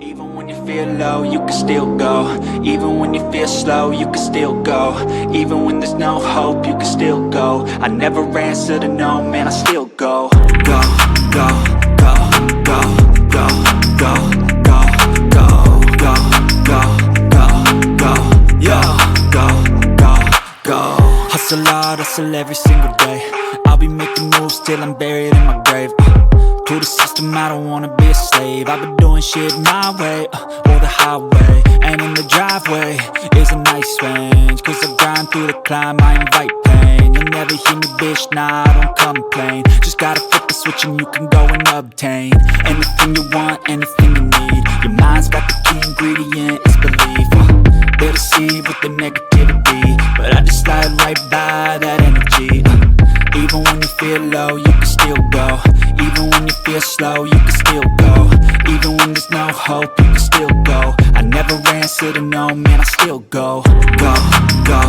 Even when you feel low, you can still go. Even when you feel slow, you can still go. Even when there's no hope, you can still go. I never answer to no, man, I still go. Go, go, go, go, go, go, go, go, go, go, go, go, yo, go, go, go. Hustle hard, hustle every single day. I'll be making moves till I'm buried in my grave. To the system, I don't wanna be a slave. I've been doing shit my way, or the highway. And in the driveway is a nice range. Cause I grind through the climb, I invite pain. You'll never hear me, bitch, nah, I don't complain. Just gotta flip the switch and you can go and obtain anything you want, anything you need. Your mind's got the key ingredient, it's belief. They'll deceive with the negativity, but I just slide right by that energy. Even when you feel low, you can still go. Even when you feel slow, you can still go. Even when there's no hope, you can still go. I never answer to no, man, I still go. Go, go,